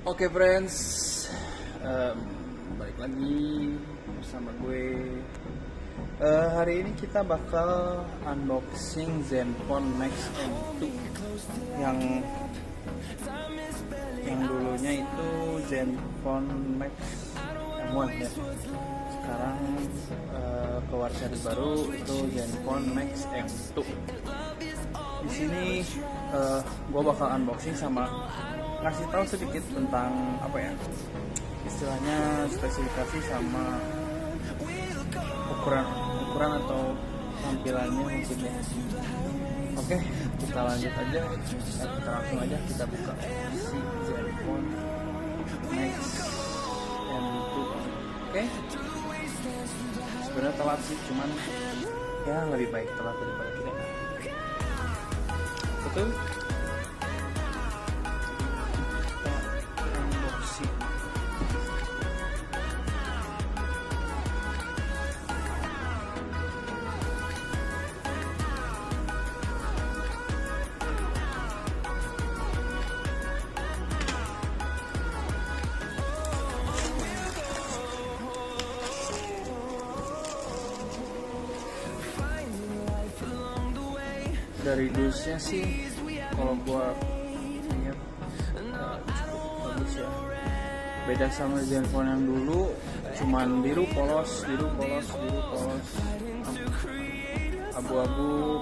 Oke friends, balik lagi bersama gue. Hari ini kita bakal unboxing Zenfone MAX M2 yang dulunya itu Zenfone MAX M1 ya. Sekarang keluar seri baru itu Zenfone MAX M2. Di sini gue bakal unboxing sama ngasih tahu sedikit tentang apa ya, istilahnya spesifikasi sama ukuran atau tampilannya mungkin ya. Oke, kita lanjut aja, kita langsung aja kita buka si Zenfone MAX M2. Oke, sebenarnya telat sih, cuman ya lebih baik telat daripada tidak. Betul. Dari dusnya sih kalau gua ingat cukup bagus ya. Beda sama Zenfone yang dulu, cuman biru polos, abu-abu.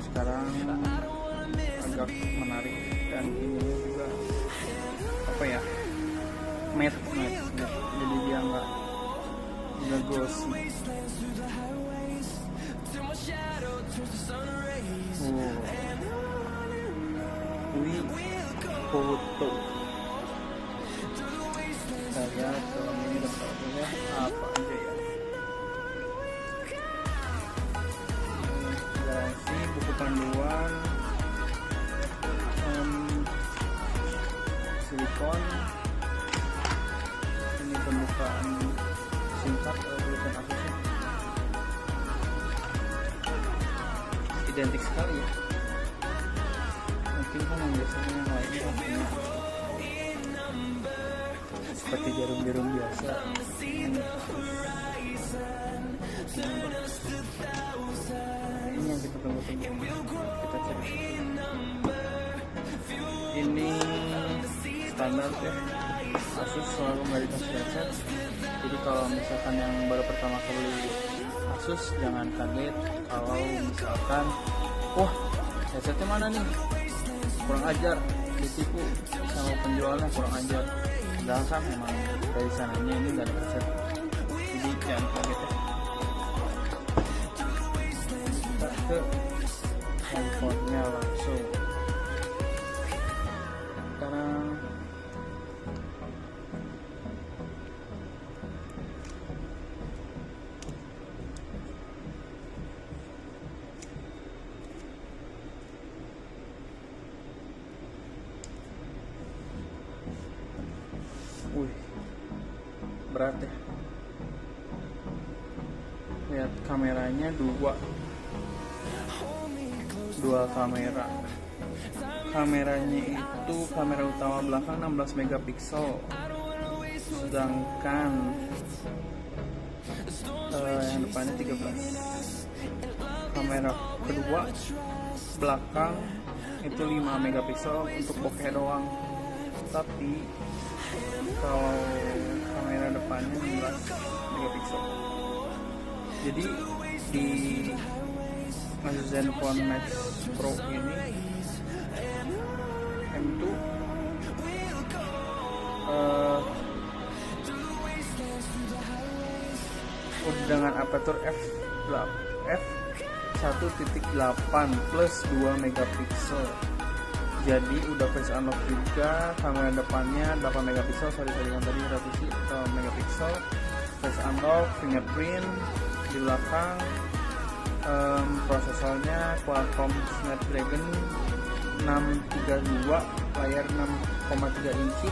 Sekarang agak menarik dan ini juga apa ya, matte, jadi dia nggak glossy. Foto saya film ini daftarnya apa aja ya. Garansi, buku panduan, silikon, ini pembukaan singkat tulisan asusnya identik sekali ya. Mungkin kan yang biasanya yang lainnya seperti jarum-jarum biasa. Ini yang kita tunggu-tunggu, kita cari. Ini standar ya, Asus selalu memberikan headset. Jadi kalau misalkan yang baru pertama kali Asus, jangan kaget kalau misalkan wah headsetnya mana nih, kurang ajar, ditipu sama penjualnya, kurang ajar. Padahal kan memang dari sananya ini dari headset, jadi jangan kaget ya. Kita ke handphonenya langsung. Sekarang berat ya. Lihat kameranya dua kamera. Kameranya itu kamera utama belakang 16 megapiksel, sedangkan yang depannya 13. Kamera kedua belakang itu 5 megapiksel untuk bokeh doang, tapi kalau kamera depannya 16 megapiksel. Jadi di Asus Zenfone Max Pro ini M2 udah dengan aperture f1.8 plus 2 megapiksel. Jadi udah face unlock juga. Kamera depannya 8 megapiksel, yang tadi revisi 8 megapiksel. Face unlock, fingerprint di belakang. Prosesornya Qualcomm Snapdragon 632, layar 6,3 inci,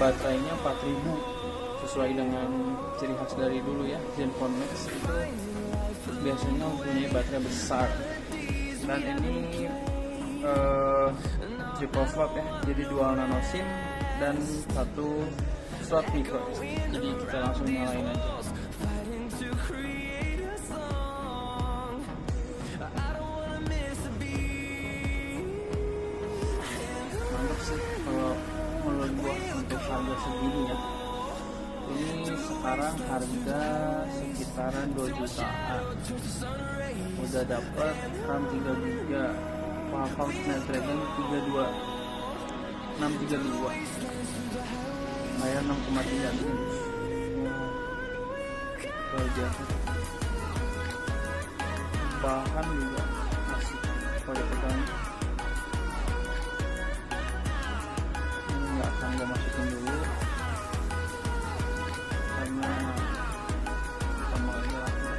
baterainya 4000, sesuai dengan ciri khas dari dulu ya. Zenfone Max itu biasanya mempunyai baterai besar, dan ini triple slot ya, jadi dual nano SIM dan satu slot micro. Jadi kita langsung nyalain aja. Mantap sih kalau menurut gua untuk harga segini ya. Ini sekarang harga sekitaran 2 jutaan. Udah dapat RAM 3 GB, Qualcomm Snapdragon 632, bayar 6,3 inch. Luar biasa. Bahan juga masih kualitasnya. Ini nggak akan gue masukin dulu karena kita mau aja langsung.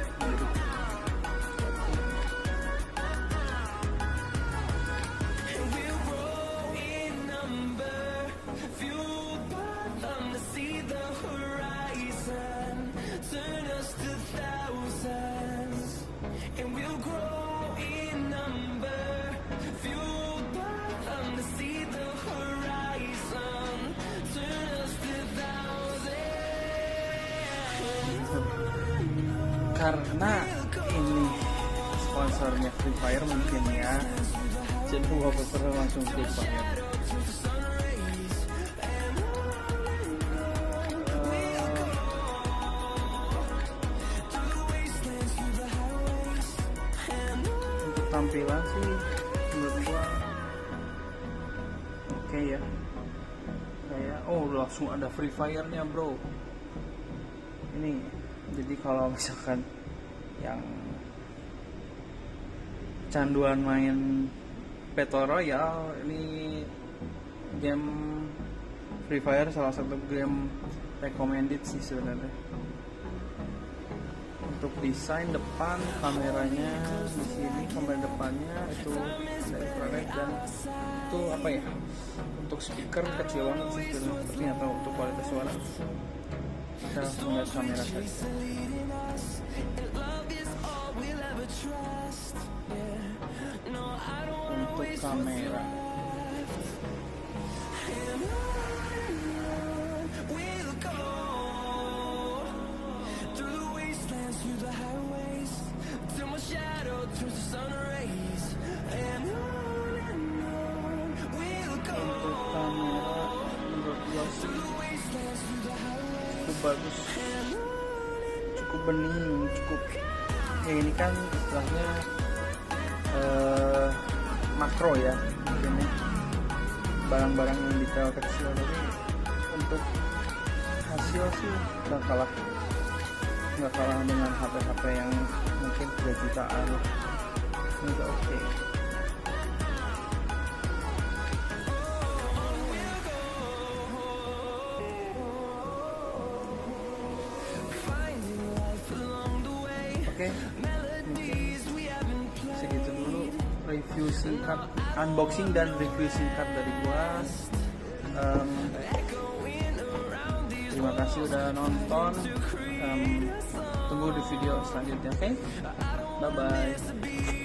Karena ini sponsornya Free Fire mungkin ya, jadi gua prefer langsung Free Fire. Untuk tampilan sih menurut gua oke ya, kayak langsung ada Free Fire-nya bro. Ini jadi kalau misalkan yang canduan main Battle Royale, ini game Free Fire salah satu game recommended sih sebenarnya. Untuk desain depan kameranya di sini, kamera depannya itu ada infrared dan itu apa ya? Untuk speaker kecil banget sih sebenarnya, tapi nggak tahu untuk kualitas suara. Kita langsung lihat kamera saja. Untuk kamera menurut gua sih cukup bagus, cukup bening, cukup ya, ini kan istilahnya makro ya, mungkin ya, barang-barang yang detail kecil, tapi untuk hasil sih nggak kalah dengan HP-HP yang mungkin 3 jutaan. Ini udah oke. Oke, mungkin segitu dulu review singkat, unboxing dan review singkat dari gua. Terima kasih udah nonton. Tunggu di video selanjutnya, oke? Bye bye.